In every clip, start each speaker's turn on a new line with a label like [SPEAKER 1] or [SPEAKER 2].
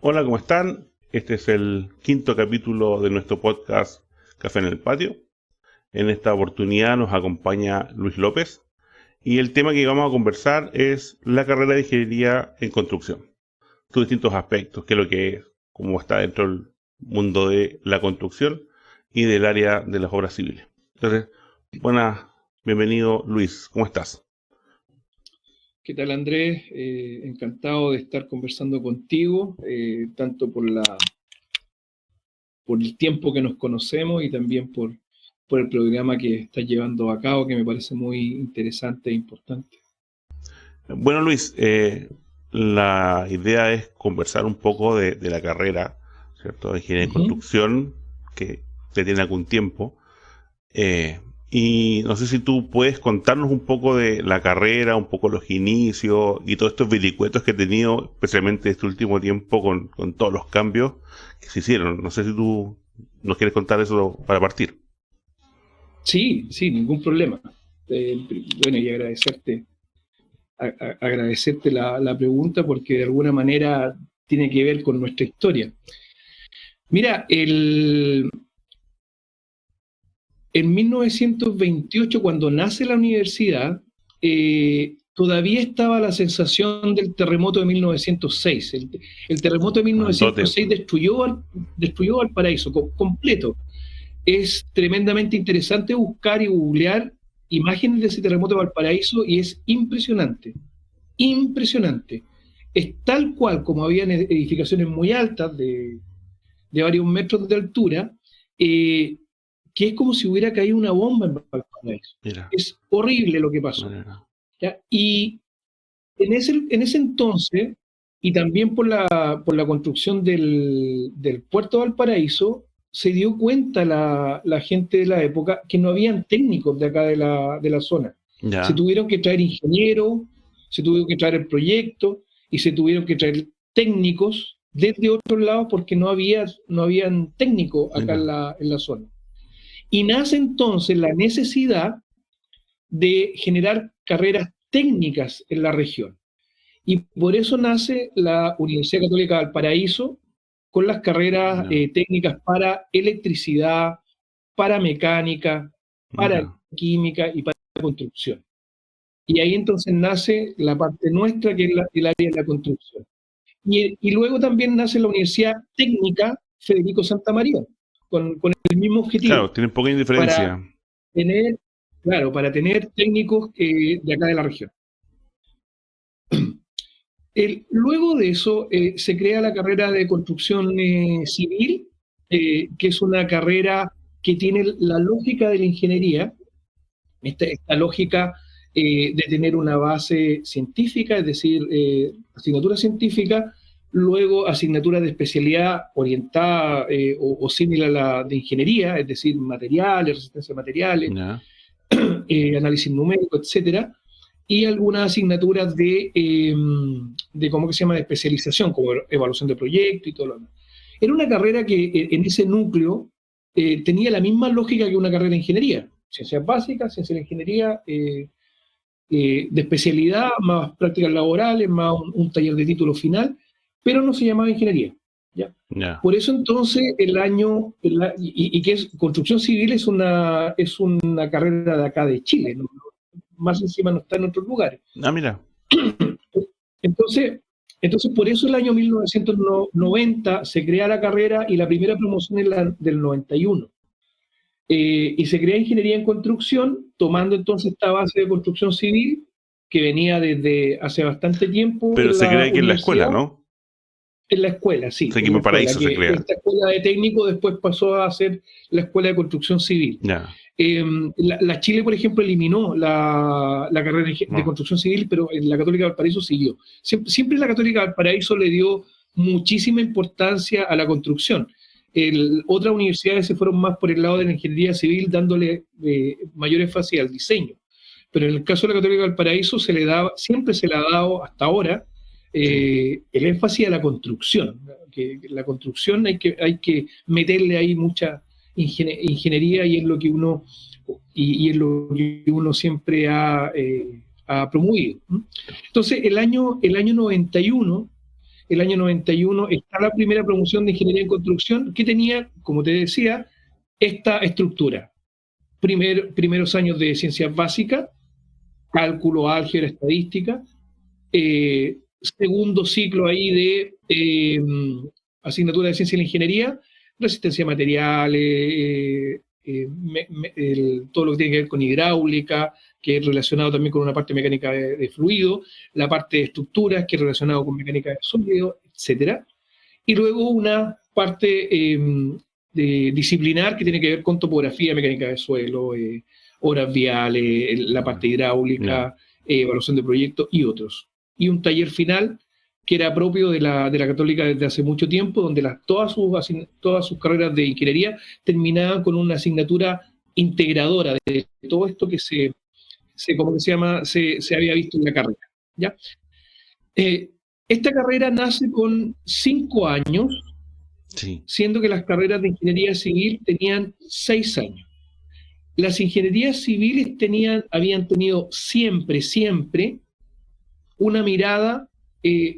[SPEAKER 1] Hola, ¿cómo están? Este es el quinto capítulo de nuestro podcast Café en el Patio. En esta oportunidad nos acompaña Luis López y el tema que vamos a conversar es la carrera de Ingeniería en Construcción. Sus distintos aspectos, qué es lo que es, cómo está dentro del mundo de la construcción y del área de las obras civiles. Entonces, buenas, bienvenido Luis, ¿cómo estás?
[SPEAKER 2] ¿Qué tal, Andrés? Encantado de estar conversando contigo, tanto por el tiempo que nos conocemos y también por el programa que estás llevando a cabo, que me parece muy interesante e importante.
[SPEAKER 1] Bueno, Luis, la idea es conversar un poco de la carrera, ¿cierto? De ingeniería en
[SPEAKER 2] Ujú.
[SPEAKER 1] construcción, que te tiene algún tiempo. Eh, y no sé si tú puedes contarnos un poco de la carrera, un poco los inicios y todos estos vericuetos que he tenido, especialmente este último tiempo con todos los cambios que se hicieron. No sé si tú nos quieres contar eso para partir.
[SPEAKER 2] Sí, sí, ningún problema. Bueno, y agradecerte la pregunta porque de alguna manera tiene que ver con nuestra historia. Mira, en 1928, cuando nace la universidad, todavía estaba la sensación del terremoto de 1906. El terremoto de
[SPEAKER 1] Grandote.
[SPEAKER 2] 1906 destruyó Valparaíso completo. Es tremendamente interesante buscar y googlear imágenes de ese terremoto de Valparaíso y es impresionante, impresionante. Es tal cual como habían edificaciones muy altas de varios metros de altura, eh, que es como si hubiera caído una bomba en Valparaíso.
[SPEAKER 1] Mira,
[SPEAKER 2] Es horrible lo que pasó.
[SPEAKER 1] mira,
[SPEAKER 2] ¿Ya? Y en ese entonces, y también por la construcción del puerto de Valparaíso, se dio cuenta la gente de la época que no habían técnicos de acá de la zona. Se
[SPEAKER 1] ya,
[SPEAKER 2] tuvieron que traer ingenieros, se tuvieron que traer el proyecto y se tuvieron que traer técnicos desde otros lados porque no habían técnicos acá en
[SPEAKER 1] mira,
[SPEAKER 2] la zona. Y nace entonces la necesidad de generar carreras técnicas en la región. Y por eso nace la Universidad Católica de Valparaíso con las carreras
[SPEAKER 1] ya,
[SPEAKER 2] técnicas para electricidad, para mecánica, para
[SPEAKER 1] mira.
[SPEAKER 2] química y para construcción. Y ahí entonces nace la parte nuestra, que es el área de la construcción. Y luego también nace la Universidad Técnica Federico Santa María, con el mismo objetivo,
[SPEAKER 1] Claro, tienen poca
[SPEAKER 2] para
[SPEAKER 1] indiferencia.
[SPEAKER 2] tener, claro, para tener técnicos de acá de la región. Luego de eso se crea la carrera de construcción civil, que es una carrera que tiene la lógica de la ingeniería, esta lógica de tener una base científica, es decir, asignatura científica, luego asignatura de especialidad orientada o similar a la de ingeniería, es decir, materiales, resistencia a materiales,
[SPEAKER 1] Ya,
[SPEAKER 2] análisis numérico, etcétera, y algunas asignaturas de ¿cómo que se llama?, de especialización, como evaluación de proyectos y todo lo demás. Era una carrera que en ese núcleo tenía la misma lógica que una carrera de ingeniería. Ciencias básicas, ciencia de la ingeniería, de especialidad, más prácticas laborales, más un taller de título final, pero no se llamaba ingeniería. ¿Ya?
[SPEAKER 1] ya.
[SPEAKER 2] Por eso entonces y que es construcción civil es una carrera de acá de Chile, ¿no? Más encima no está en otros lugares.
[SPEAKER 1] Ah, mira,
[SPEAKER 2] Entonces, entonces por eso el año 1990 se crea la carrera y la primera promoción es la del 91. Y se crea ingeniería en construcción, tomando entonces esta base de construcción civil que venía desde hace bastante tiempo
[SPEAKER 1] pero
[SPEAKER 2] en
[SPEAKER 1] se cree
[SPEAKER 2] la
[SPEAKER 1] que en la escuela,
[SPEAKER 2] universidad,
[SPEAKER 1] ¿no?
[SPEAKER 2] en la escuela, sí,
[SPEAKER 1] Sé que
[SPEAKER 2] en
[SPEAKER 1] en
[SPEAKER 2] la escuela,
[SPEAKER 1] Paraíso se
[SPEAKER 2] que
[SPEAKER 1] crea.
[SPEAKER 2] esta escuela de técnico después pasó a ser la escuela de construcción civil.
[SPEAKER 1] Ya,
[SPEAKER 2] La Chile, por ejemplo, eliminó la carrera de
[SPEAKER 1] no,
[SPEAKER 2] construcción civil, pero en la Católica de Valparaíso siguió. Siempre la Católica de Valparaíso le dio muchísima importancia a la construcción. Otras universidades se fueron más por el lado de la ingeniería civil, dándole mayor énfasis al diseño. Pero en el caso de la Católica de Valparaíso siempre se le ha dado hasta ahora
[SPEAKER 1] sí.
[SPEAKER 2] el énfasis a la construcción. Que la construcción hay que meterle ahí mucha ingeniería y es lo que uno siempre ha promovido. Entonces, el año 91 el año 91, está la primera promoción de ingeniería en construcción que tenía, como te decía, esta estructura. Primeros años de ciencias básicas, cálculo, álgebra, estadística, segundo ciclo ahí de asignatura de ciencia y la ingeniería, resistencia a materiales, todo lo que tiene que ver con hidráulica, que es relacionado también con una parte mecánica de fluido, la parte de estructuras, que es relacionado con mecánica de sólido, etc. Y luego una parte de disciplinar que tiene que ver con topografía, mecánica de suelo, obras viales, la parte hidráulica, evaluación de proyectos y otros. Y un taller final que era propio de la Católica desde hace mucho tiempo, donde todas sus carreras de ingeniería terminaban con una asignatura integradora de todo esto que se había visto en la carrera. ¿Ya? Esta carrera nace con 5 años,
[SPEAKER 1] Sí.
[SPEAKER 2] siendo que las carreras de ingeniería civil tenían 6 años. Las ingenierías civiles habían tenido siempre una mirada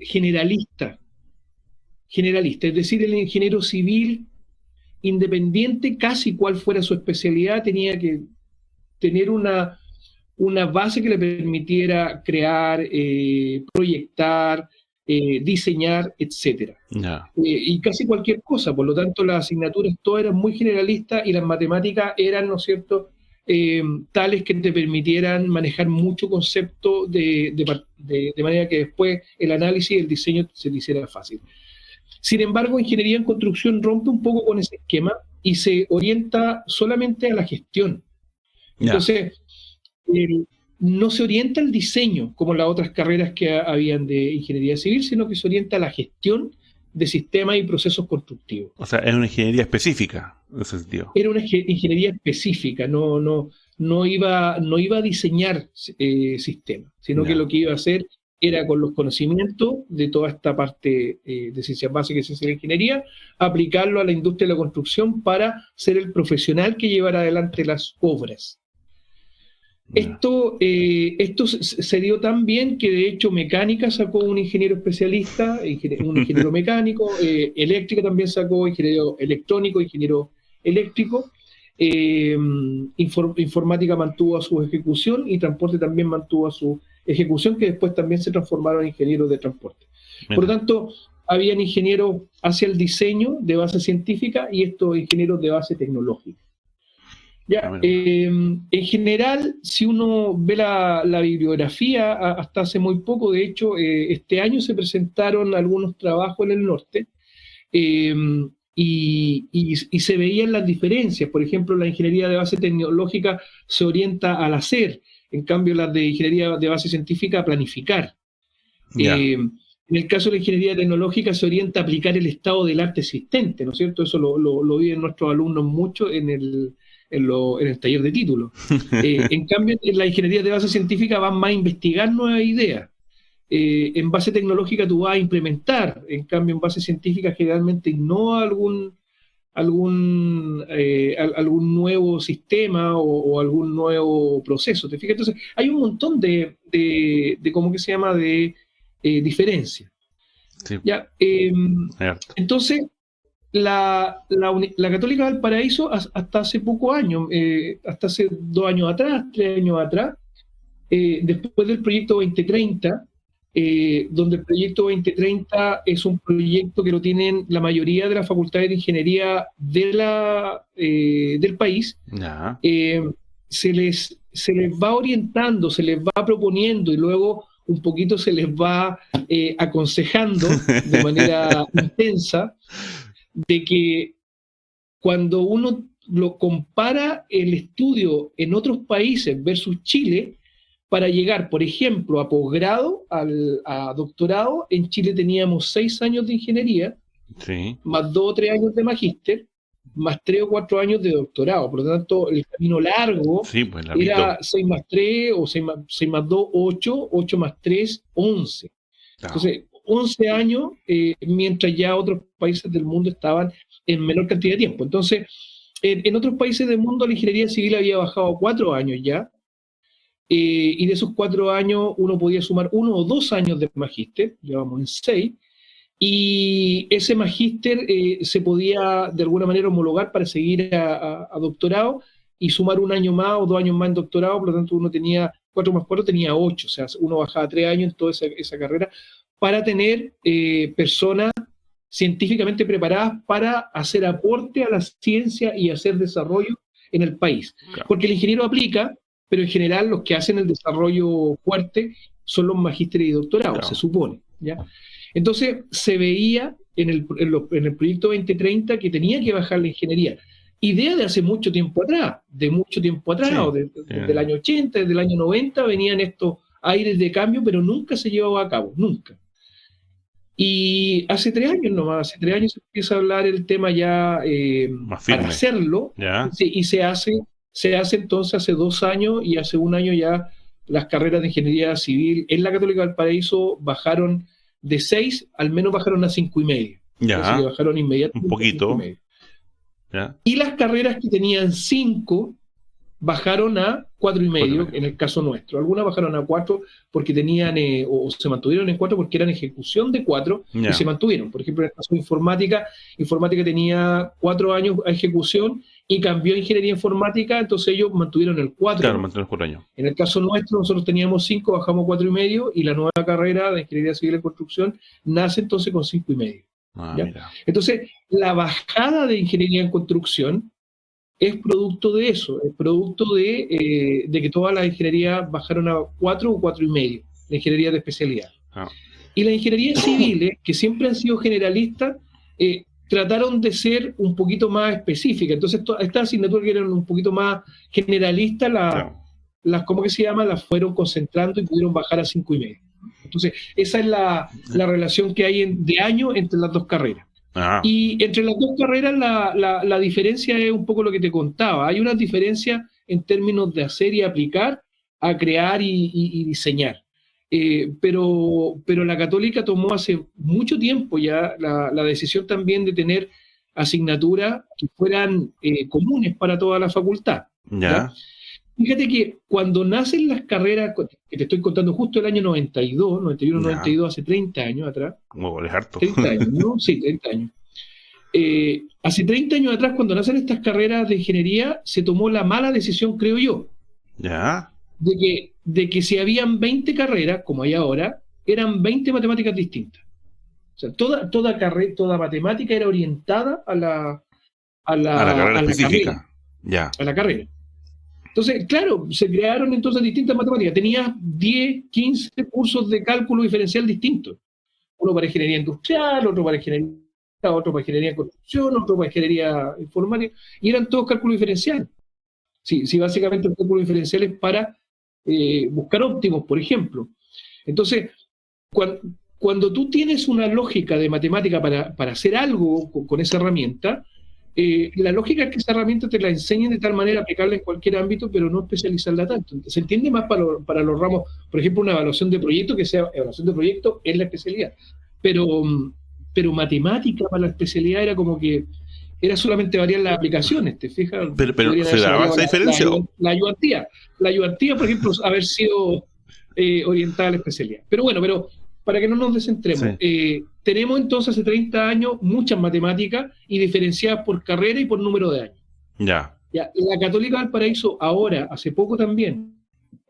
[SPEAKER 2] generalista, es decir, el ingeniero civil, independiente casi cuál fuera su especialidad, tenía que tener una base que le permitiera crear, proyectar, diseñar, etc. Y casi cualquier cosa. Por lo tanto, las asignaturas todas eran muy generalistas y las matemáticas eran, ¿no es cierto?, tales que te permitieran manejar mucho concepto de manera que después el análisis y el diseño se te hiciera fácil. Sin embargo, ingeniería en construcción rompe un poco con ese esquema y se orienta solamente a la gestión. Entonces, no se orienta al diseño como las otras carreras que habían de ingeniería civil, sino que se orienta a la gestión de sistemas y procesos constructivos.
[SPEAKER 1] O sea, es una ingeniería específica, en ese sentido.
[SPEAKER 2] Era una ingeniería específica, no iba a diseñar sistemas, sino que lo que iba a hacer era, con los conocimientos de toda esta parte de ciencias básicas y ciencias de la ingeniería, aplicarlo a la industria de la construcción para ser el profesional que llevara adelante las obras. Esto se dio tan bien que de hecho mecánica sacó un ingeniero especialista, un ingeniero mecánico, eléctrica también sacó ingeniero electrónico, ingeniero eléctrico, informática mantuvo a su ejecución y transporte también mantuvo a su ejecución, que después también se transformaron en ingenieros de transporte. Por lo tanto, habían ingenieros hacia el diseño de base científica y estos ingenieros de base tecnológica. En general, si uno ve la bibliografía, hasta hace muy poco, de hecho, este año se presentaron algunos trabajos en el norte y se veían las diferencias. Por ejemplo, la ingeniería de base tecnológica se orienta al hacer, en cambio las de ingeniería de base científica a planificar. En el caso de la ingeniería tecnológica se orienta a aplicar el estado del arte existente, ¿no es cierto? Eso lo viven nuestros alumnos mucho en el taller de títulos. En cambio, en la ingeniería de base científica van más a investigar nuevas ideas. En base tecnológica tú vas a implementar, en cambio en base científica generalmente innova algún nuevo sistema o algún nuevo proceso. ¿Te fijas? Entonces, hay un montón de ¿cómo que se llama?, de diferencias.
[SPEAKER 1] Sí.
[SPEAKER 2] Entonces, la Católica de Valparaíso hasta hace pocos años, hasta hace 2 años atrás, 3 años atrás, después del proyecto 2030, donde el proyecto 2030 es un proyecto que lo tienen la mayoría de las facultades de ingeniería del país, se les va orientando, se les va proponiendo y luego un poquito se les va aconsejando de manera intensa de que cuando uno lo compara el estudio en otros países versus Chile, para llegar, por ejemplo, a posgrado, a doctorado, en Chile teníamos 6 años de ingeniería, más 2 o 3 años de magíster, más 3 o 4 años de doctorado. Por lo tanto, el camino largo era 6 más 3 o 6 más 2, 8, 8 más 3, 11. Entonces, 11 años, mientras ya otros países del mundo estaban en menor cantidad de tiempo. Entonces, en otros países del mundo la ingeniería civil había bajado a 4 años ya, y de esos 4 años uno podía sumar 1 o 2 años de magíster, llevamos en 6, Y ese magíster se podía de alguna manera homologar para seguir a doctorado y sumar un año más o 2 años más en doctorado, por lo tanto uno tenía 4 más 4, tenía 8, o sea, uno bajaba 3 años en toda esa carrera para tener personas científicamente preparadas para hacer aporte a la ciencia y hacer desarrollo en el país.
[SPEAKER 1] Claro.
[SPEAKER 2] Porque el ingeniero aplica, pero en general los que hacen el desarrollo fuerte son los magísteres y doctorados,
[SPEAKER 1] Claro.
[SPEAKER 2] se supone, ¿ya? Entonces se veía en el proyecto 2030 que tenía que bajar la ingeniería. Idea de hace mucho tiempo atrás,
[SPEAKER 1] Sí.
[SPEAKER 2] o desde el año 80, desde el año 90, venían estos aires de cambio, pero nunca se llevaba a cabo, nunca. Y hace 3 años nomás, hace 3 años se empieza a hablar el tema ya
[SPEAKER 1] Más firme.
[SPEAKER 2] para hacerlo,
[SPEAKER 1] ¿Ya?
[SPEAKER 2] y se hace entonces hace 2 años y hace 1 año ya las carreras de ingeniería civil en la Católica Valparaíso bajaron de 6, al menos bajaron a 5,5.
[SPEAKER 1] Ya.
[SPEAKER 2] Así que bajaron inmediatamente.
[SPEAKER 1] Un poquito.
[SPEAKER 2] A 5,5.
[SPEAKER 1] ¿Ya?
[SPEAKER 2] Y las carreras que tenían 5 bajaron a 4,5 en el caso nuestro. Algunas bajaron a 4 porque tenían, o se mantuvieron en 4 porque eran ejecución de 4
[SPEAKER 1] Ya.
[SPEAKER 2] y se mantuvieron. Por ejemplo, en el caso de informática tenía 4 años a ejecución y cambió a ingeniería informática, entonces ellos mantuvieron el 4.
[SPEAKER 1] Claro, mantuvieron los 4 años.
[SPEAKER 2] En el caso nuestro, nosotros teníamos 5, bajamos a 4,5 y la nueva carrera de ingeniería civil y construcción nace entonces con 5,5.
[SPEAKER 1] Ah,
[SPEAKER 2] ¿Ya?
[SPEAKER 1] mira.
[SPEAKER 2] Entonces, la bajada de ingeniería en construcción es producto de eso, es producto de que todas las ingenierías bajaron a 4 o 4,5, la ingeniería de especialidad.
[SPEAKER 1] Ah.
[SPEAKER 2] Y las ingenierías civiles, que siempre han sido generalistas, trataron de ser un poquito más específicas. Entonces, estas asignaturas que eran un poquito más generalistas,
[SPEAKER 1] Claro.
[SPEAKER 2] ¿cómo que se llama? Las fueron concentrando y pudieron bajar a 5,5. Entonces, esa es la relación que hay de año entre las dos carreras.
[SPEAKER 1] Ah.
[SPEAKER 2] Y entre las dos carreras la diferencia es un poco lo que te contaba. Hay una diferencia en términos de hacer y aplicar, a crear y diseñar. Pero la Católica tomó hace mucho tiempo ya la decisión también de tener asignaturas que fueran comunes para toda la facultad.
[SPEAKER 1] Ya.
[SPEAKER 2] Fíjate que cuando nacen las carreras, que te estoy contando justo el año 92, 91,
[SPEAKER 1] Ya.
[SPEAKER 2] 92, hace 30 años atrás.
[SPEAKER 1] Como es harto.
[SPEAKER 2] 30 años, ¿no? Sí, 30 años. Hace 30 años atrás, cuando nacen estas carreras de ingeniería, se tomó la mala decisión, creo yo,
[SPEAKER 1] Ya.
[SPEAKER 2] de que si habían 20 carreras, como hay ahora, eran 20 matemáticas distintas. O sea, toda matemática era orientada a la
[SPEAKER 1] carrera específica.
[SPEAKER 2] carrera,
[SPEAKER 1] Ya.
[SPEAKER 2] a la carrera. Entonces, claro, se crearon entonces distintas matemáticas. Tenías 10, 15 cursos de cálculo diferencial distintos. Uno para ingeniería industrial, otro para ingeniería, otro para ingeniería de construcción, otro para ingeniería informática, y eran todos cálculos diferenciales. Sí, básicamente el cálculo diferencial es para buscar óptimos, por ejemplo. Entonces, cuando tú tienes una lógica de matemática para hacer algo con esa herramienta, la lógica es que esa herramienta te la enseñen de tal manera aplicarla en cualquier ámbito, pero no especializarla tanto. Se entiende más para los ramos, por ejemplo, una evaluación de proyecto, que sea evaluación de proyecto es la especialidad. Pero matemática para la especialidad era como que era solamente variar las aplicaciones, ¿te fijas?
[SPEAKER 1] Pero ¿se daba esa diferencia?
[SPEAKER 2] La ayudantía, por ejemplo, haber sido orientada a la especialidad. Pero bueno, para que no nos descentremos,
[SPEAKER 1] Sí.
[SPEAKER 2] tenemos entonces hace 30 años muchas matemáticas y diferenciadas por carrera y por número de años.
[SPEAKER 1] Ya.
[SPEAKER 2] Ya, la Católica Valparaíso ahora, hace poco también,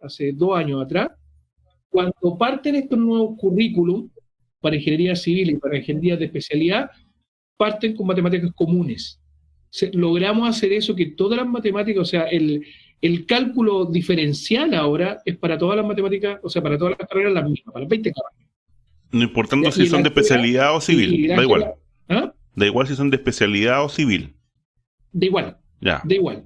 [SPEAKER 2] hace 2 años atrás, cuando parten estos nuevos currículum para ingeniería civil y para ingeniería de especialidad, parten con matemáticas comunes. Logramos hacer eso, que todas las matemáticas, o sea, el cálculo diferencial ahora es para todas las matemáticas, o sea, para todas las carreras las mismas, para las 20 carreras.
[SPEAKER 1] No importando
[SPEAKER 2] Ya,
[SPEAKER 1] si
[SPEAKER 2] y
[SPEAKER 1] son
[SPEAKER 2] la
[SPEAKER 1] de especialidad o civil,
[SPEAKER 2] y la
[SPEAKER 1] da igual.
[SPEAKER 2] ¿Ah?
[SPEAKER 1] Da igual si son de especialidad o civil.
[SPEAKER 2] Da igual,
[SPEAKER 1] Ya.
[SPEAKER 2] da igual.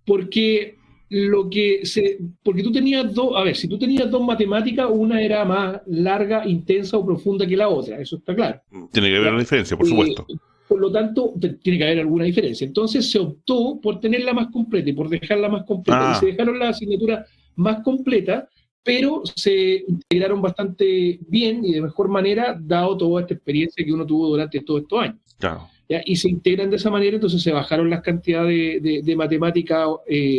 [SPEAKER 2] Porque tú tenías si tú tenías 2 matemáticas, una era más larga, intensa o profunda que la otra, eso está claro.
[SPEAKER 1] Tiene que haber una diferencia, por supuesto.
[SPEAKER 2] Por lo tanto, tiene que haber alguna diferencia. Entonces se optó por tenerla más completa y por dejarla más completa. Y se dejaron las asignaturas más completas, pero se integraron bastante bien y de mejor manera, dado toda esta experiencia que uno tuvo durante todos estos años.
[SPEAKER 1] Claro.
[SPEAKER 2] ¿Ya? Y se integran de esa manera, entonces se bajaron las cantidades de matemáticas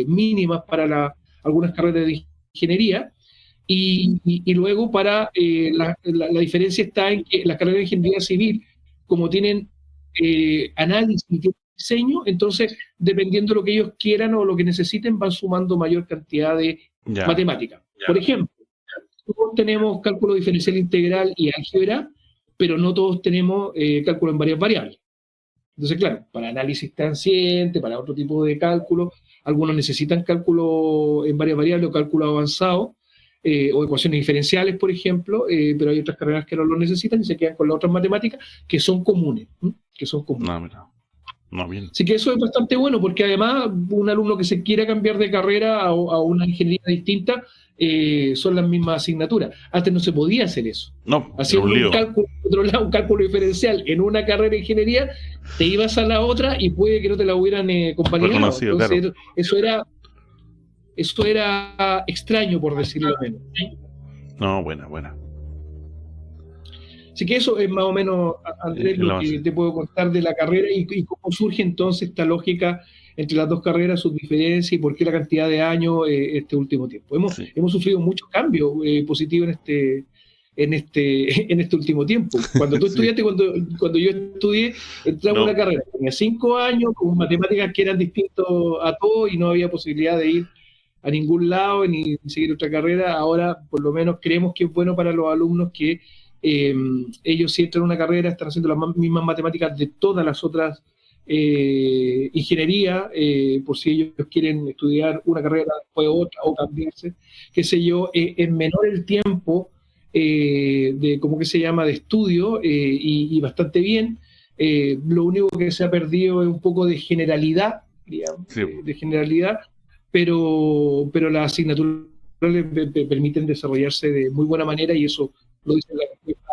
[SPEAKER 2] mínimas para algunas carreras de ingeniería, y luego la diferencia está en que las carreras de ingeniería civil, como tienen análisis y tienen diseño, entonces dependiendo de lo que ellos quieran o lo que necesiten, van sumando mayor cantidad de matemáticas. Por ejemplo, todos tenemos cálculo diferencial integral y álgebra, pero no todos tenemos cálculo en varias variables. Entonces, claro, para análisis transiente, para otro tipo de cálculo, algunos necesitan cálculo en varias variables o cálculo avanzado, o ecuaciones diferenciales, por ejemplo, pero hay otras carreras que no lo necesitan y se quedan con las otras matemáticas que son comunes.
[SPEAKER 1] No, mira. No, bien.
[SPEAKER 2] Así que eso es bastante bueno, porque además un alumno que se quiera cambiar de carrera a una ingeniería distinta, son las mismas asignaturas. Antes no se podía hacer eso.
[SPEAKER 1] No,
[SPEAKER 2] haciendo un cálculo, otro lado, un cálculo diferencial en una carrera de ingeniería, te ibas a la otra y puede que no te la hubieran convalidado. Entonces, claro. Eso era extraño, por decirlo menos.
[SPEAKER 1] No, buena.
[SPEAKER 2] Así que eso es más o menos, Andrés, lo que te puedo contar de la carrera y cómo surge entonces esta lógica entre las dos carreras, sus diferencias y por qué la cantidad de años este último tiempo. Hemos sufrido muchos cambios positivos en este último tiempo. Cuando tú estudiaste, cuando yo estudié, entraba en una carrera, tenía 5 años, con matemáticas que eran distintos a todos y no había posibilidad de ir a ningún lado ni seguir otra carrera. Ahora, por lo menos, creemos que es bueno para los alumnos que ellos, si entran en una carrera, están haciendo las mismas matemáticas de todas las otras ingeniería, por si ellos quieren estudiar una carrera, después otra, o cambiarse, qué sé yo, en menor el tiempo de, ¿cómo que se llama?, de estudio, y bastante bien. Lo único que se ha perdido es un poco de generalidad, digamos, de generalidad, pero las asignaturas les permiten desarrollarse de muy buena manera, y eso lo dice la respuesta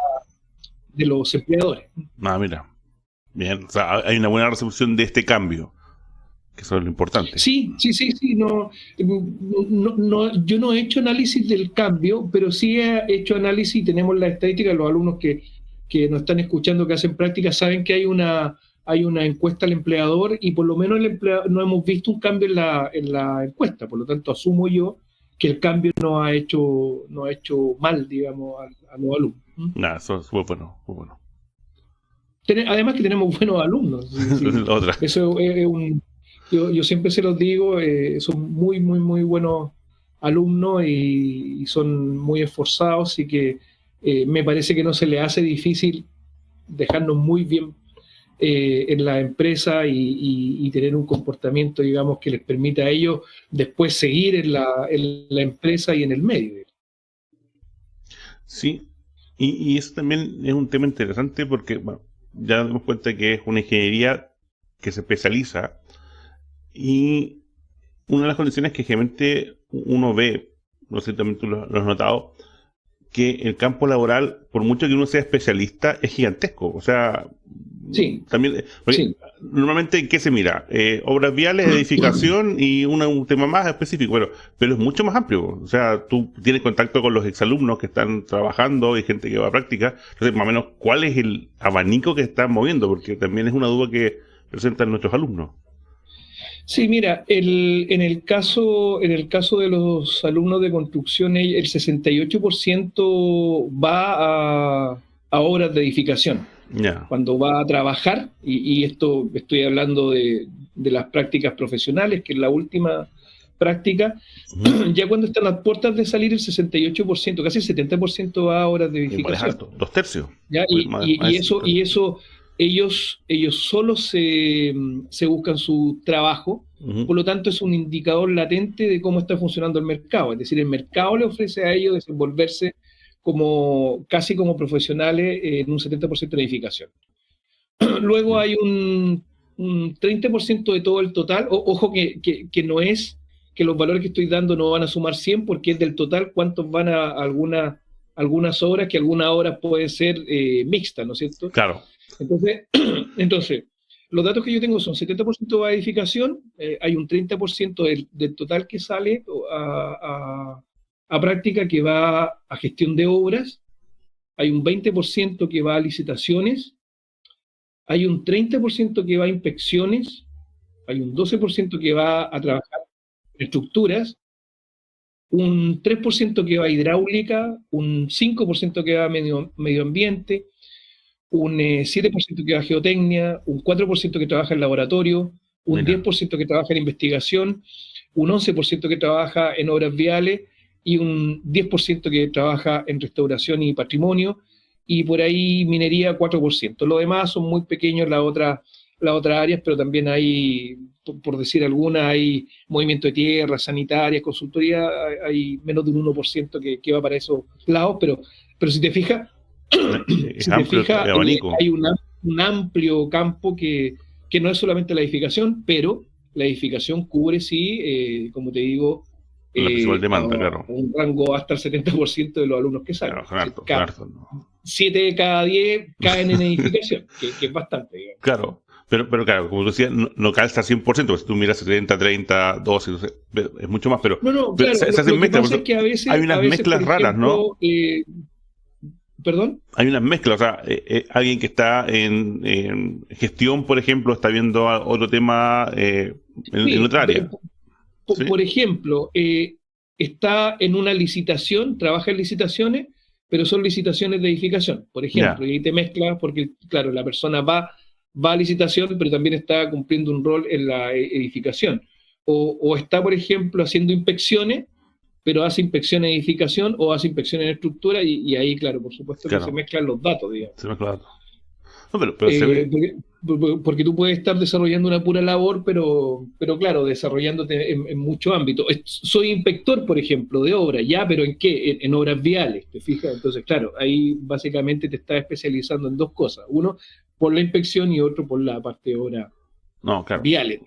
[SPEAKER 2] de los empleadores.
[SPEAKER 1] Mira. Bien, o sea, hay una buena recepción de este cambio, que eso es lo importante.
[SPEAKER 2] Sí. No, yo no he hecho análisis del cambio, pero sí he hecho análisis y tenemos la estadística. Los alumnos que nos están escuchando, que hacen práctica, saben que hay una encuesta al empleador y por lo menos no hemos visto un cambio en la encuesta. Por lo tanto, asumo yo que el cambio no ha hecho mal, digamos, a los alumnos.
[SPEAKER 1] Eso fue bueno.
[SPEAKER 2] Además que tenemos buenos alumnos. Sí. Eso es yo siempre se los digo, son muy, muy, muy buenos alumnos y son muy esforzados, y que me parece que no se les hace difícil dejarnos muy bien en la empresa y tener un comportamiento, digamos, que les permita a ellos después seguir en la empresa y en el medio.
[SPEAKER 1] Sí, y eso también es un tema interesante porque, bueno, ya nos damos cuenta que es una ingeniería que se especializa, y una de las condiciones que generalmente uno ve, no sé, también tú lo has notado, que el campo laboral, por mucho que uno sea especialista, es gigantesco. O sea,
[SPEAKER 2] sí,
[SPEAKER 1] también, sí. Normalmente, ¿qué se mira? Obras viales, edificación y un tema más específico, pero es mucho más amplio. O sea, tú tienes contacto con los exalumnos que están trabajando y gente que va a práctica. Entonces, más o menos, ¿cuál es el abanico que están moviendo? Porque también es una duda que presentan nuestros alumnos.
[SPEAKER 2] Sí, mira, en el caso de los alumnos de construcción, el 68% va a obras de edificación.
[SPEAKER 1] Yeah.
[SPEAKER 2] Cuando va a trabajar, y esto estoy hablando de las prácticas profesionales, que es la última práctica, ya cuando están a las puertas de salir, el 68%, casi el 70% va a obras de edificación.
[SPEAKER 1] Alto, 2/3.
[SPEAKER 2] ¿Ya? Y eso ellos solo se buscan su trabajo, por lo tanto es un indicador latente de cómo está funcionando el mercado. Es decir, el mercado le ofrece a ellos desenvolverse casi como profesionales en un 70% de edificación. Luego hay un 30% de todo el total. Ojo que no es que los valores que estoy dando no van a sumar 100, porque es del total cuántos van a algunas obras, que algunas obras pueden ser mixtas, ¿no es cierto?
[SPEAKER 1] Claro.
[SPEAKER 2] Entonces, los datos que yo tengo son 70% a edificación, hay un 30% del total que sale a práctica, que va a gestión de obras, hay un 20% que va a licitaciones, hay un 30% que va a inspecciones, hay un 12% que va a trabajar en estructuras, un 3% que va a hidráulica, un 5% que va a medio ambiente, un 7% que va a geotecnia, un 4% que trabaja en laboratorio, un
[SPEAKER 1] Mira,
[SPEAKER 2] 10% que trabaja en investigación, un 11% que trabaja en obras viales y un 10% que trabaja en restauración y patrimonio, y por ahí minería 4%. Lo demás son muy pequeños las otras áreas, pero también hay, por decir algunas, hay movimiento de tierra, sanitarias, consultoría, hay menos de un 1% que va para esos lados, pero si te fijas,
[SPEAKER 1] es
[SPEAKER 2] si te
[SPEAKER 1] amplio
[SPEAKER 2] fijas,
[SPEAKER 1] el abanico.
[SPEAKER 2] hay un amplio campo que no es solamente la edificación, pero la edificación cubre, sí, como te digo,
[SPEAKER 1] La principal
[SPEAKER 2] a
[SPEAKER 1] demanda, claro.
[SPEAKER 2] un rango hasta el 70% de los alumnos que
[SPEAKER 1] Claro,
[SPEAKER 2] salen.
[SPEAKER 1] son hartos, son hartos, ¿no?
[SPEAKER 2] 7 de cada 10 caen en edificación, que es bastante, digamos.
[SPEAKER 1] Claro, pero claro, como tú decías, no calza 100%, porque si tú miras 70, 30, 12, no sé, es mucho más, pero,
[SPEAKER 2] No,
[SPEAKER 1] pero
[SPEAKER 2] claro,
[SPEAKER 1] se hacen
[SPEAKER 2] lo que
[SPEAKER 1] mezclas,
[SPEAKER 2] pasa es que
[SPEAKER 1] hay
[SPEAKER 2] a
[SPEAKER 1] unas
[SPEAKER 2] veces, por
[SPEAKER 1] mezclas raras, ¿no?
[SPEAKER 2] ejemplo, ¿perdón?
[SPEAKER 1] Hay unas mezclas, o sea, alguien que está en gestión, por ejemplo, está viendo otro tema en
[SPEAKER 2] Sí,
[SPEAKER 1] otra área, ¿sí?
[SPEAKER 2] por ejemplo, está en una licitación, trabaja en licitaciones, pero son licitaciones de edificación, por ejemplo,
[SPEAKER 1] Ya,
[SPEAKER 2] y ahí te mezclas porque, claro, la persona va a licitación, pero también está cumpliendo un rol en la edificación. O está, por ejemplo, haciendo inspecciones, pero hace inspección en edificación o hace inspección en estructura, y ahí, claro, por supuesto que se
[SPEAKER 1] claro,
[SPEAKER 2] mezclan los datos, digamos.
[SPEAKER 1] se mezcla todo. No, pero se ve,
[SPEAKER 2] Porque tú puedes estar desarrollando una pura labor, pero claro, desarrollándote en muchos ámbitos. Soy inspector, por ejemplo, de obras, ya, pero ¿en qué? En obras viales, ¿te fijas? Entonces, claro, ahí básicamente te estás especializando en dos cosas. Uno, por la inspección y otro por la parte de obras
[SPEAKER 1] no, claro,
[SPEAKER 2] viales.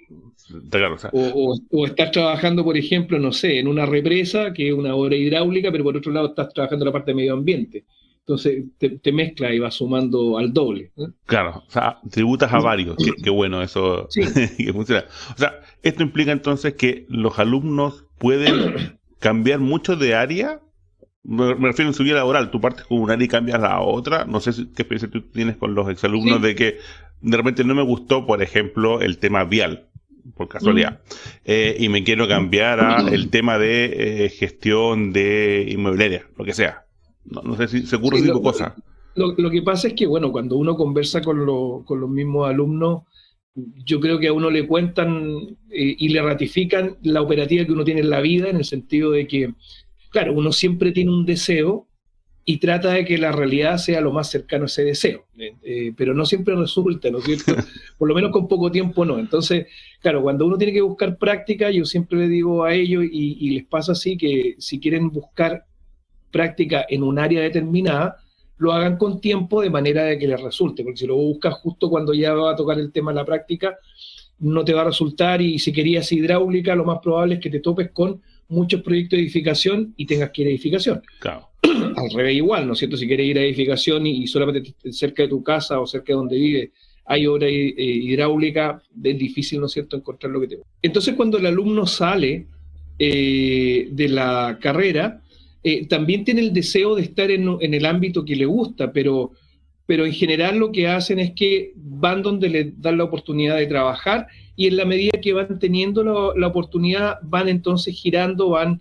[SPEAKER 1] está claro, o sea,
[SPEAKER 2] O estás trabajando, por ejemplo, no sé, en una represa, que es una obra hidráulica, pero por otro lado estás trabajando en la parte de medio ambiente. Entonces te mezcla y vas sumando al doble, ¿no?
[SPEAKER 1] claro, o sea, tributas a varios, qué bueno eso
[SPEAKER 2] Sí,
[SPEAKER 1] que funciona. O sea, esto implica entonces que los alumnos pueden cambiar mucho de área. Me refiero en su vida laboral, tú partes con un área y cambias a la otra. No sé qué experiencia tú tienes con los exalumnos
[SPEAKER 2] sí.
[SPEAKER 1] de que de repente no me gustó, por ejemplo, el tema vial, por
[SPEAKER 2] Mm.
[SPEAKER 1] casualidad, y me quiero cambiar a el tema de gestión de inmobiliaria, lo que sea. No sé si se ocurre
[SPEAKER 2] Sí,
[SPEAKER 1] ese tipo de cosas.
[SPEAKER 2] lo que pasa es que, bueno, cuando uno conversa con los mismos alumnos, yo creo que a uno le cuentan y le ratifican la operativa que uno tiene en la vida, en el sentido de que, claro, uno siempre tiene un deseo y trata de que la realidad sea lo más cercano a ese deseo, pero no siempre resulta, ¿no es cierto? Por lo menos con poco tiempo no. Entonces, claro, cuando uno tiene que buscar práctica, yo siempre le digo a ellos, y les pasa así, que si quieren buscar práctica en un área determinada, lo hagan con tiempo de manera de que les resulte, porque si lo buscas justo cuando ya va a tocar el tema de la práctica, no te va a resultar, y si querías hidráulica, lo más probable es que te topes con muchos proyectos de edificación y tengas que ir a edificación.
[SPEAKER 1] Claro,
[SPEAKER 2] Al revés igual, ¿no es cierto? Si quieres ir a edificación y solamente cerca de tu casa o cerca de donde vives hay obra hidráulica, es difícil, ¿no es cierto?, encontrar lo que te gusta. Entonces, cuando el alumno sale de la carrera, también tiene el deseo de estar en el ámbito que le gusta, pero en general lo que hacen es que van donde le dan la oportunidad de trabajar, y en la medida que van teniendo la oportunidad, van entonces girando, van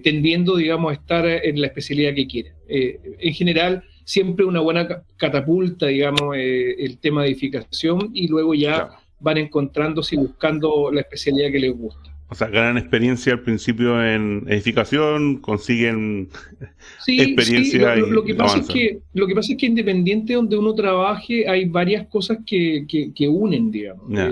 [SPEAKER 2] tendiendo, digamos, a estar en la especialidad que quieren. En general, siempre una buena catapulta, digamos, el tema de edificación, y luego ya
[SPEAKER 1] claro.
[SPEAKER 2] van encontrándose y buscando la especialidad que les gusta.
[SPEAKER 1] O sea, ganan experiencia al principio en edificación, consiguen
[SPEAKER 2] Sí, sí,
[SPEAKER 1] experiencia y avanzan.
[SPEAKER 2] lo que pasa es que independiente de donde uno trabaje, hay varias cosas que unen, digamos.
[SPEAKER 1] Ya,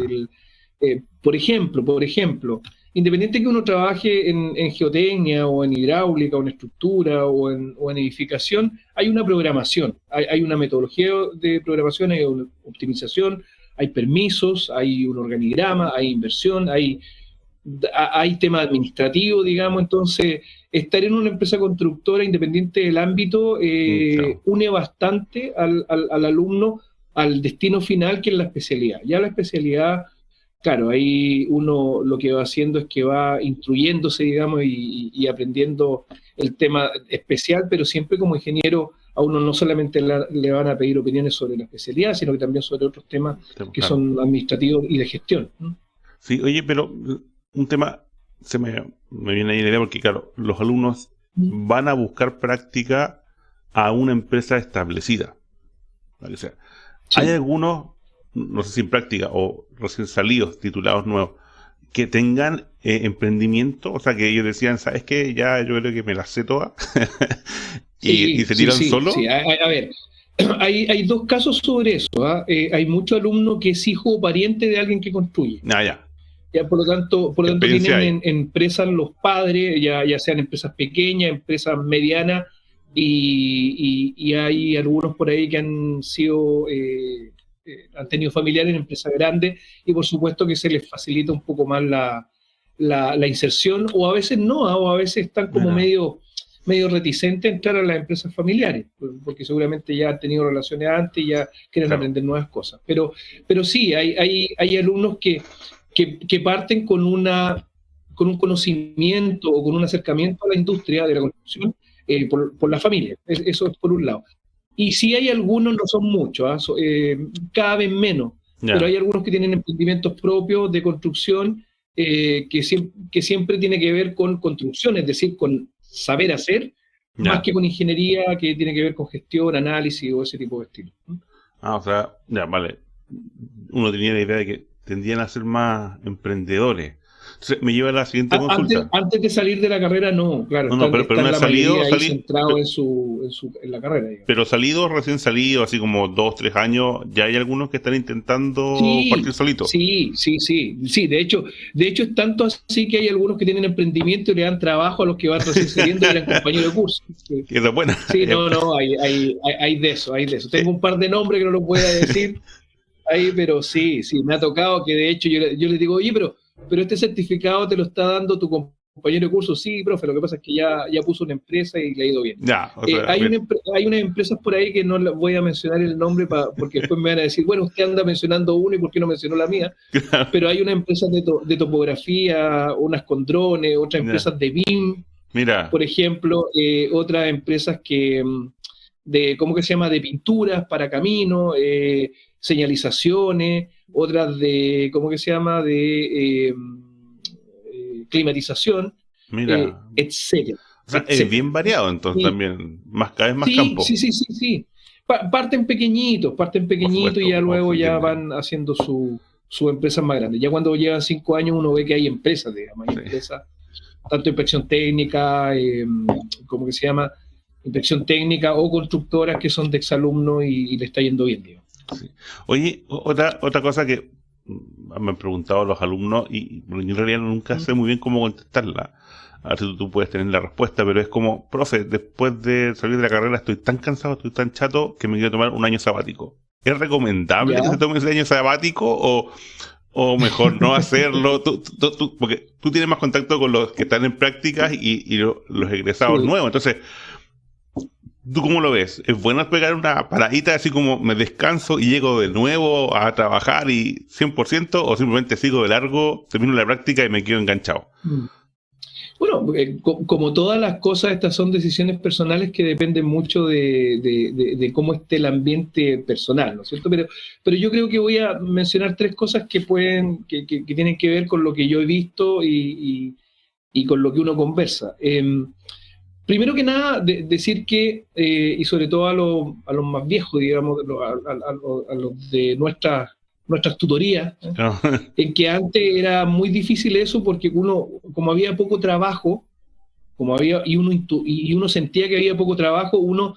[SPEAKER 2] Por ejemplo, independiente que uno trabaje en geotecnia o en hidráulica o en estructura o en edificación, hay una programación, hay una metodología de programación, hay una optimización, hay permisos, hay un organigrama, hay inversión, hay tema administrativo, digamos. Entonces estar en una empresa constructora, independiente del ámbito,
[SPEAKER 1] claro.
[SPEAKER 2] une bastante al alumno al destino final, que es la especialidad. Ya la especialidad, claro, ahí uno lo que va haciendo es que va instruyéndose, digamos, y aprendiendo el tema especial, pero siempre como ingeniero a uno no solamente le van a pedir opiniones sobre la especialidad, sino que también sobre otros temas que
[SPEAKER 1] Claro.
[SPEAKER 2] son administrativos y de gestión, ¿no?
[SPEAKER 1] Sí, oye, pero un tema. me viene ahí la idea porque, claro, los alumnos van a buscar práctica a una empresa establecida. ¿Vale? O sea,
[SPEAKER 2] Sí.
[SPEAKER 1] hay algunos, no sé si en práctica o recién salidos, titulados nuevos, que tengan emprendimiento, o sea, que ellos decían, ¿sabes qué? Ya yo creo que me las sé todas y se tiran solo.
[SPEAKER 2] Sí. A ver, hay dos casos sobre eso. ¿Ah? Hay mucho alumno que es hijo o pariente de alguien que construye.
[SPEAKER 1] Ah, ya.
[SPEAKER 2] Ya, por lo tanto
[SPEAKER 1] Experiencia
[SPEAKER 2] tienen
[SPEAKER 1] hay.
[SPEAKER 2] empresas los padres, ya sean empresas pequeñas, empresas medianas, y hay algunos por ahí que han sido, han tenido familiares en empresas grandes, y por supuesto que se les facilita un poco más la inserción, o a veces no, o a veces están como
[SPEAKER 1] Mira.
[SPEAKER 2] medio reticentes a entrar a las empresas familiares, porque seguramente ya han tenido relaciones antes y ya quieren
[SPEAKER 1] Claro.
[SPEAKER 2] aprender nuevas cosas. Pero sí, hay alumnos que parten con un conocimiento o con un acercamiento a la industria de la construcción por la familia. Eso es por un lado. Y sí hay algunos, no son muchos, cada vez menos,
[SPEAKER 1] Ya.
[SPEAKER 2] pero hay algunos que tienen emprendimientos propios de construcción que siempre tiene que ver con construcción, es decir, con saber hacer,
[SPEAKER 1] Ya.
[SPEAKER 2] más que con ingeniería, que tiene que ver con gestión, análisis o ese tipo de estilo.
[SPEAKER 1] Ah, o sea, ya, vale. Uno tenía la idea de que tendían a ser más emprendedores. Entonces, me lleva a la siguiente consulta.
[SPEAKER 2] Antes de salir de la carrera, no, claro,
[SPEAKER 1] No, pero
[SPEAKER 2] están
[SPEAKER 1] no ha
[SPEAKER 2] la
[SPEAKER 1] salido,
[SPEAKER 2] mayoría ahí centrado en la carrera, digamos.
[SPEAKER 1] pero salido, recién salido, así como 2, 3 años, ya hay algunos que están intentando partir solitos.
[SPEAKER 2] Sí, de hecho es tanto así que hay algunos que tienen emprendimiento y le dan trabajo a los que van recién saliendo y eran compañeros de curso.
[SPEAKER 1] Esa es buena.
[SPEAKER 2] Sí, no, hay de eso. Tengo un par de nombres que no los voy a decir ahí, pero sí, me ha tocado que de hecho yo les digo, oye, pero este certificado te lo está dando tu compañero de curso. Sí, profe, lo que pasa es que ya puso una empresa y le ha ido bien.
[SPEAKER 1] Ya, o sea,
[SPEAKER 2] hay unas empresas por ahí que no les voy a mencionar el nombre porque después me van a decir, bueno, usted anda mencionando uno y ¿por qué no mencionó la mía?
[SPEAKER 1] claro.
[SPEAKER 2] Pero hay unas empresas de topografía, unas con drones, otras empresas de BIM,
[SPEAKER 1] Mira,
[SPEAKER 2] por ejemplo, otras empresas ¿cómo que se llama? De pinturas para caminos, señalizaciones, otras ¿cómo que se llama? De climatización,
[SPEAKER 1] mira.
[SPEAKER 2] etcétera.
[SPEAKER 1] O sea, es bien variado entonces también, cada vez más campo.
[SPEAKER 2] Sí. Parten pequeñitos
[SPEAKER 1] supuesto,
[SPEAKER 2] y ya luego
[SPEAKER 1] se
[SPEAKER 2] ya
[SPEAKER 1] entiende.
[SPEAKER 2] van haciendo su empresas más grandes. Ya cuando llevan 5 años uno ve que hay empresas, digamos, hay empresas, tanto inspección técnica, ¿cómo que se llama? Inspección técnica o constructoras que son de exalumnos y le está yendo bien, digamos.
[SPEAKER 1] Sí. Oye, otra cosa que me han preguntado los alumnos y en realidad nunca sé muy bien cómo contestarla. A ver si tú puedes tener la respuesta, pero es como, profe, después de salir de la carrera estoy tan cansado, estoy tan chato que me quiero tomar un año sabático. ¿Es recomendable que se tome ese año sabático o mejor no hacerlo? Porque tú tienes más contacto con los que están en prácticas y los egresados nuevos. Entonces, ¿tú cómo lo ves? ¿Es bueno pegar una paradita así como me descanso y llego de nuevo a trabajar y 100% o simplemente sigo de largo, termino la práctica y me quedo enganchado?
[SPEAKER 2] Bueno, como todas las cosas, estas son decisiones personales que dependen mucho de cómo esté el ambiente personal, ¿no es cierto? Pero yo creo que voy a mencionar 3 cosas que tienen que ver con lo que yo he visto y con lo que uno conversa. Primero que nada, decir que, y sobre todo a los más viejos, digamos, a los de nuestras tutorías, en que antes era muy difícil eso porque como había poco trabajo, y uno sentía que había poco trabajo, uno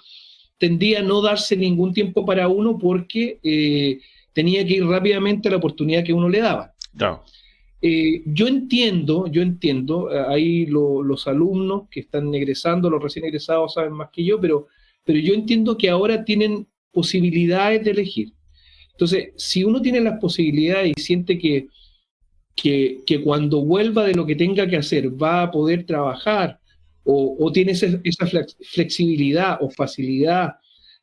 [SPEAKER 2] tendía a no darse ningún tiempo para uno porque tenía que ir rápidamente a la oportunidad que uno le daba.
[SPEAKER 1] Claro.
[SPEAKER 2] Yo entiendo, ahí los alumnos que están egresando, los recién egresados saben más que yo, pero yo entiendo que ahora tienen posibilidades de elegir. Entonces, si uno tiene las posibilidades y siente que cuando vuelva de lo que tenga que hacer va a poder trabajar o tiene esa flexibilidad o facilidad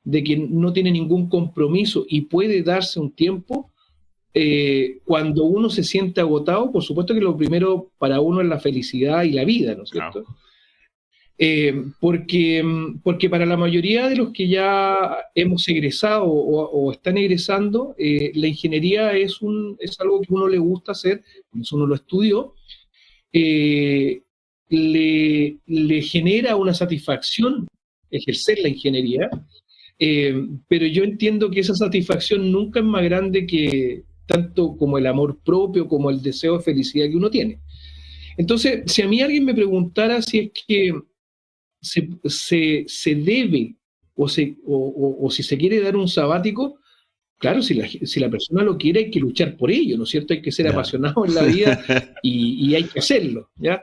[SPEAKER 2] de que no tiene ningún compromiso y puede darse un tiempo, cuando uno se siente agotado, por supuesto que lo primero para uno es la felicidad y la vida, ¿no es cierto?
[SPEAKER 1] Claro.
[SPEAKER 2] Porque para la mayoría de los que ya hemos egresado o están egresando, la ingeniería es algo que uno le gusta hacer, uno lo estudió, le genera una satisfacción ejercer la ingeniería, pero yo entiendo que esa satisfacción nunca es más grande que tanto como el amor propio, como el deseo de felicidad que uno tiene. Entonces, si a mí alguien me preguntara si es que se debe o si se quiere dar un sabático, claro, si la persona lo quiere hay que luchar por ello, ¿no es cierto? Hay que ser apasionado en la vida y hay que hacerlo, ¿ya?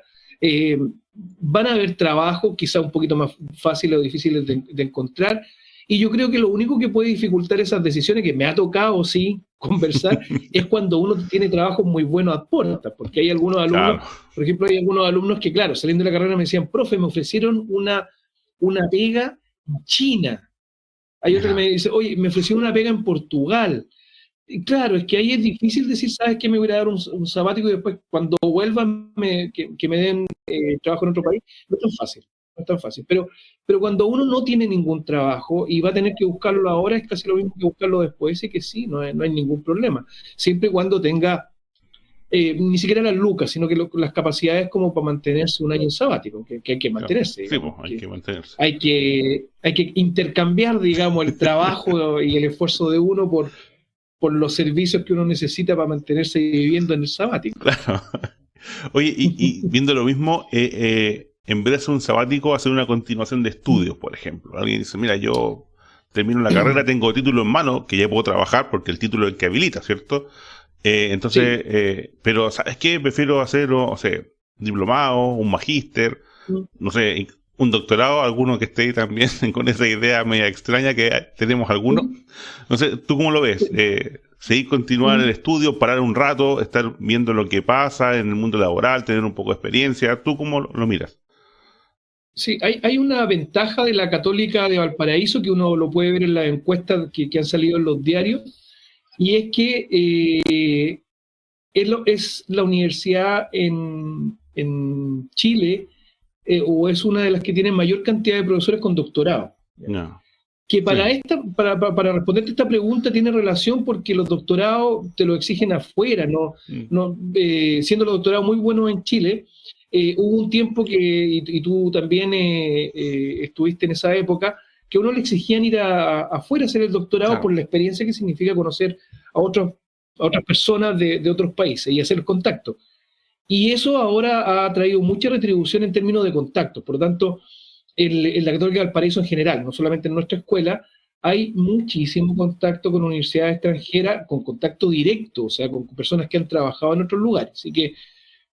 [SPEAKER 2] Van a haber trabajos quizá un poquito más fáciles o difíciles de encontrar, y yo creo que lo único que puede dificultar esas decisiones, que me ha tocado, sí, conversar, es cuando uno tiene trabajos muy buenos a puertas, porque hay algunos alumnos,
[SPEAKER 1] Claro.
[SPEAKER 2] por ejemplo, hay algunos alumnos que, claro, saliendo de la carrera me decían, profe, me ofrecieron una pega en China. Hay otro que me dice, oye, me ofrecieron una pega en Portugal. Y claro, es que ahí es difícil decir, ¿sabes qué? Me voy a dar un sabático y después cuando vuelvan que me den trabajo en otro país. No es tan fácil, no es tan fácil. Pero cuando uno no tiene ningún trabajo y va a tener que buscarlo ahora, es casi lo mismo que buscarlo después, y que sí, no hay ningún problema. Siempre y cuando tenga ni siquiera las lucas, sino que las capacidades como para mantenerse un año sabático, que hay que mantenerse.
[SPEAKER 1] Sí,
[SPEAKER 2] Digamos,
[SPEAKER 1] pues, hay que mantenerse.
[SPEAKER 2] hay que intercambiar, digamos, el trabajo y el esfuerzo de uno por los servicios que uno necesita para mantenerse viviendo en el sabático.
[SPEAKER 1] Claro. Oye, y viendo lo mismo, en vez de hacer un sabático, hacer una continuación de estudios, por ejemplo. Alguien dice, mira, yo termino la carrera, tengo título en mano, que ya puedo trabajar porque el título es el que habilita, ¿cierto? Entonces, pero ¿sabes qué? Prefiero hacer, o sea, diplomado, un magíster, no sé, un doctorado, alguno que esté también con esa idea media extraña que tenemos algunos. No sé, ¿tú cómo lo ves? ¿Seguir continuar el estudio, parar un rato, estar viendo lo que pasa en el mundo laboral, tener un poco de experiencia? ¿Tú cómo lo miras?
[SPEAKER 2] Sí, hay una ventaja de la Católica de Valparaíso que uno lo puede ver en las encuestas que han salido en los diarios, y es que es la universidad en Chile, o es una de las que tiene mayor cantidad de profesores con doctorado.
[SPEAKER 1] No.
[SPEAKER 2] Que para
[SPEAKER 1] Sí.
[SPEAKER 2] para responderte esta pregunta tiene relación porque los doctorados te lo exigen afuera, siendo los doctorados muy buenos en Chile, hubo un tiempo y tú también estuviste en esa época, que a uno le exigían ir afuera a hacer el doctorado,
[SPEAKER 1] Claro.
[SPEAKER 2] por la experiencia que significa conocer a otras personas de otros países y hacer contacto. Y eso ahora ha traído mucha retribución en términos de contactos. Por lo tanto, en la Católica del Valparaíso en general, no solamente en nuestra escuela, hay muchísimo contacto con universidades extranjeras, con contacto directo, o sea, con personas que han trabajado en otros lugares. Así que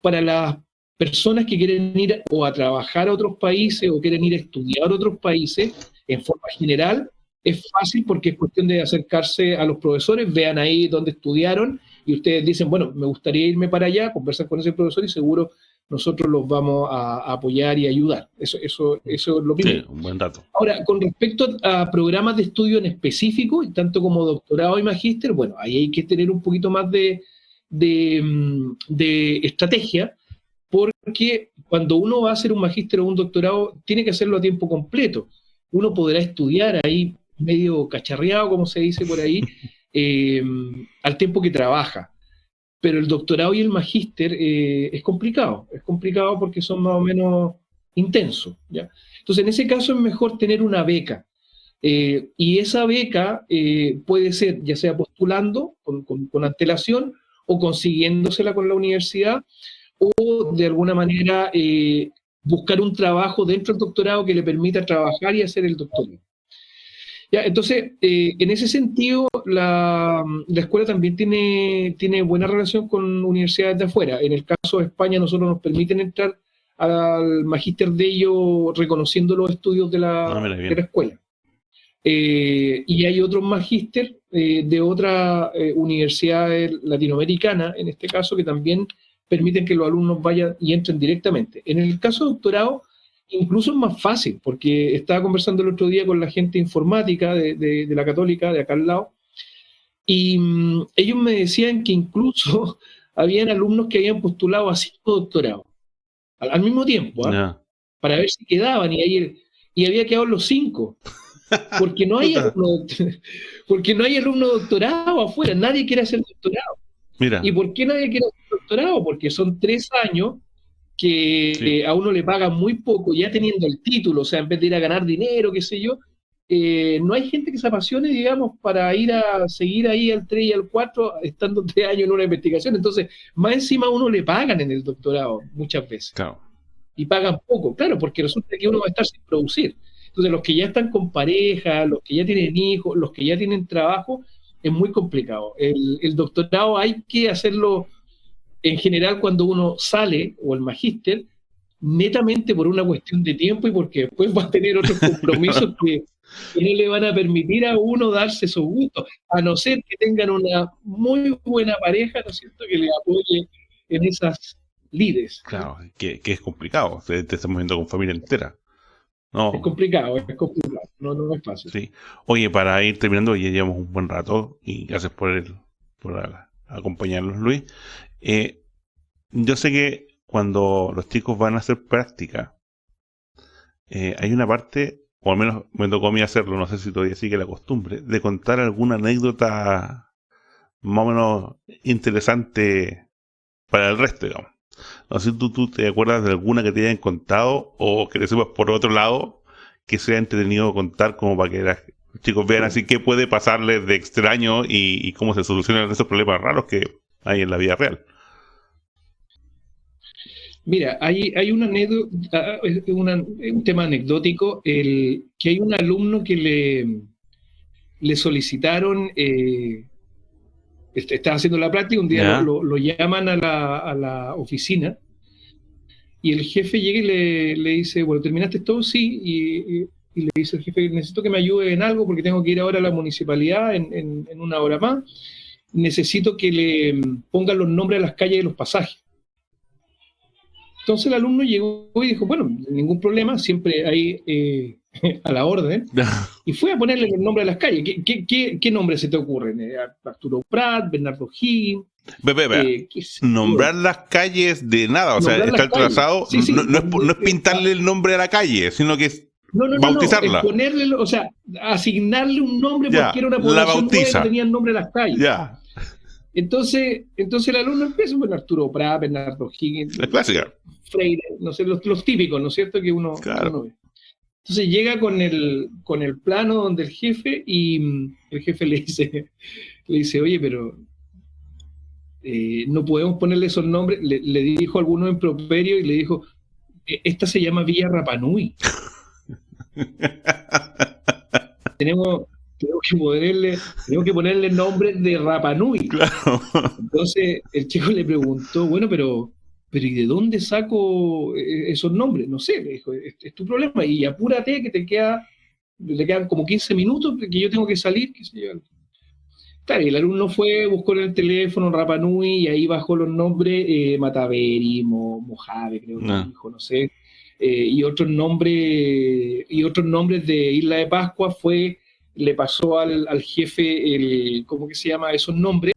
[SPEAKER 2] para las personas que quieren ir o a trabajar a otros países o quieren ir a estudiar a otros países, en forma general, es fácil porque es cuestión de acercarse a los profesores, vean ahí dónde estudiaron y ustedes dicen, bueno, me gustaría irme para allá, conversan con ese profesor y seguro nosotros los vamos a apoyar y ayudar. Eso es lo
[SPEAKER 1] Sí,
[SPEAKER 2] primero.
[SPEAKER 1] un buen dato.
[SPEAKER 2] Ahora, con respecto a programas de estudio en específico, tanto como doctorado y magíster, bueno, ahí hay que tener un poquito más de estrategia, porque cuando uno va a hacer un magíster o un doctorado, tiene que hacerlo a tiempo completo. Uno podrá estudiar ahí medio cacharreado, como se dice por ahí, al tiempo que trabaja. Pero el doctorado y el magíster es complicado porque son más o menos intensos, ¿ya? Entonces, en ese caso es mejor tener una beca. Y esa beca puede ser ya sea postulando con antelación o consiguiéndosela con la universidad, o de alguna manera buscar un trabajo dentro del doctorado que le permita trabajar y hacer el doctorado. Ya, entonces, en ese sentido, la escuela también tiene buena relación con universidades de afuera. En el caso de España, nosotros nos permiten entrar al magíster de ellos reconociendo los estudios de
[SPEAKER 1] No, mira,
[SPEAKER 2] la
[SPEAKER 1] bien.
[SPEAKER 2] escuela. Y hay otros magíster de otras universidades latinoamericanas, en este caso, que también permiten que los alumnos vayan y entren directamente. En el caso de doctorado, incluso es más fácil, porque estaba conversando el otro día con la gente informática de la Católica, de acá al lado, y ellos me decían que incluso habían alumnos que habían postulado a 5 doctorados al mismo tiempo,
[SPEAKER 1] No.
[SPEAKER 2] para ver si quedaban, y había quedado los 5. Porque no hay
[SPEAKER 1] Puta.
[SPEAKER 2] porque no hay alumno doctorado afuera, nadie quiere hacer doctorado. ¿Y
[SPEAKER 1] Mira,
[SPEAKER 2] por qué nadie quiere hacer doctorado? Porque son 3 años que a uno le pagan muy poco, ya teniendo el título, o sea, en vez de ir a ganar dinero, qué sé yo, no hay gente que se apasione, digamos, para ir a seguir ahí al 3 y al 4, estando 3 años en una investigación. Entonces, más encima a uno le pagan en el doctorado muchas veces.
[SPEAKER 1] Claro.
[SPEAKER 2] Y pagan poco, claro, porque resulta que uno va a estar sin producir. Entonces, los que ya están con pareja, los que ya tienen hijos, los que ya tienen trabajo, es muy complicado. El doctorado hay que hacerlo, en general, cuando uno sale, o el magíster, netamente por una cuestión de tiempo y porque después va a tener otros compromisos que no le van a permitir a uno darse esos gustos, a no ser que tengan una muy buena pareja, ¿no es cierto?, que le apoye en esas lides.
[SPEAKER 1] Claro, que es complicado. O sea, te estamos viendo con familia entera. No.
[SPEAKER 2] Es complicado, no es fácil.
[SPEAKER 1] Sí. Oye, para ir terminando, ya llevamos un buen rato y gracias por acompañarnos, Luis. Yo sé que cuando los chicos van a hacer práctica, hay una parte, o al menos me tocó a mí hacerlo, no sé si todavía sigue la costumbre, de contar alguna anécdota más o menos interesante para el resto, digamos. No sé si tú te acuerdas de alguna que te hayan contado o que te sepas por otro lado que sea entretenido contar, como para que los chicos vean así qué puede pasarles de extraño y cómo se solucionan esos problemas raros que hay en la vida real.
[SPEAKER 2] Mira, hay una anécdota, un tema anecdótico, que hay un alumno que le solicitaron, estaba haciendo la práctica, un día lo llaman a la oficina y el jefe llega y le dice, bueno, ¿terminaste todo? Sí, y le dice el jefe, necesito que me ayude en algo porque tengo que ir ahora a la municipalidad en una hora más, necesito que le pongan los nombres a las calles de los pasajes. Entonces el alumno llegó y dijo, bueno, ningún problema, siempre hay a la orden, y fue a ponerle los nombres a las calles. ¿Qué nombres se te ocurren? Arturo Prat, Bernardo Higgins.
[SPEAKER 1] Nombrar las calles de nada, o sea, está el trazado, sí, no es pintarle el nombre a la calle, sino que es bautizarla.
[SPEAKER 2] Es ponerle, o sea, asignarle un nombre porque era una población nueva que tenía el nombre de las calles.
[SPEAKER 1] Ya.
[SPEAKER 2] Entonces el alumno empieza con Arturo Prat, Bernardo Higgins.
[SPEAKER 1] La clásica.
[SPEAKER 2] Freire, no sé, los típicos, ¿no es cierto? Que uno ve. Entonces llega con el plano donde el jefe, y el jefe le dice, oye, pero no podemos ponerle esos nombres. Le dijo a alguno improperio y le dijo, esta se llama Villa Rapanui. tenemos que ponerle nombres de Rapanui.
[SPEAKER 1] Claro.
[SPEAKER 2] Entonces el chico le preguntó, bueno, pero ¿y de dónde saco esos nombres? No sé, le dijo, es tu problema, y apúrate que le quedan como 15 minutos, que yo tengo que salir, qué sé yo. Claro, y el alumno fue, buscó en el teléfono Rapanui, y ahí bajó los nombres, Mataveri, Mojave, creo que dijo, no sé, y otros nombres de Isla de Pascua le pasó al jefe, ¿cómo que se llama? Esos nombres.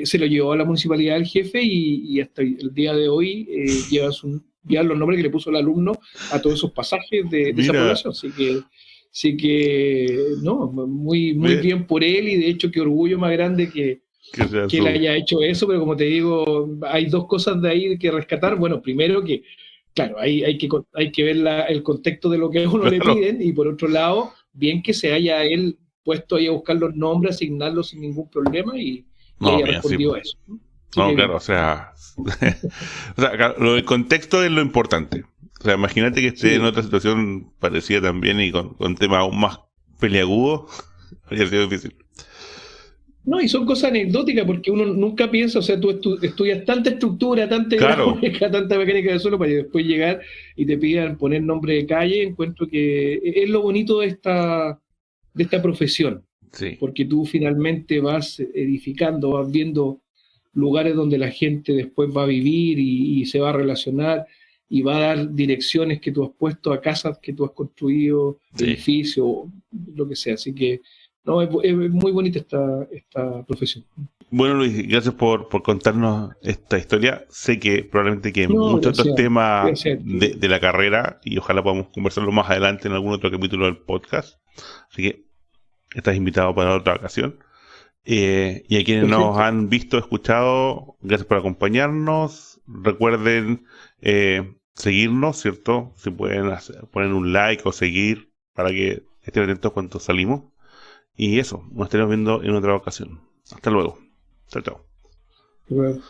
[SPEAKER 2] Se lo llevó a la municipalidad del jefe y hasta el día de hoy llevan los nombres que le puso el alumno a todos esos pasajes de esa población. Así que no, muy bien por él, y de hecho qué orgullo más grande que él haya hecho eso. Pero como te digo, hay dos cosas de ahí que rescatar. Bueno, primero que, claro, hay que ver el contexto de lo que a uno le piden, y por otro lado, bien que se haya él puesto ahí a buscar los nombres, asignarlos sin ningún problema, y ella respondió a eso.
[SPEAKER 1] No, claro, o sea, claro, el contexto es lo importante. O sea, imagínate que esté en otra situación parecida también y con temas aún más peliagudos, habría sido difícil.
[SPEAKER 2] No, y son cosas anecdóticas porque uno nunca piensa, o sea, tú estudias tanta estructura, tanta hidráulica, tanta mecánica del suelo, para después llegar y te pidan poner nombre de calle. Encuentro que es lo bonito de esta profesión.
[SPEAKER 1] Sí.
[SPEAKER 2] Porque tú finalmente vas edificando, vas viendo lugares donde la gente después va a vivir y se va a relacionar, y va a dar direcciones que tú has puesto a casas que tú has construido, edificios, lo que sea. Así que no, es muy bonita esta profesión.
[SPEAKER 1] Bueno, Luis, gracias por contarnos esta historia. Sé que probablemente que muchos otros temas de la carrera, y ojalá podamos conversarlo más adelante en algún otro capítulo del podcast. Así que estás invitado para otra ocasión. Y a quienes nos han visto, escuchado, gracias por acompañarnos. Recuerden seguirnos, ¿cierto? Si pueden poner un like o seguir para que estén atentos cuando salimos. Y eso, nos estaremos viendo en otra ocasión. Hasta luego. Chao, chao.
[SPEAKER 2] Bueno.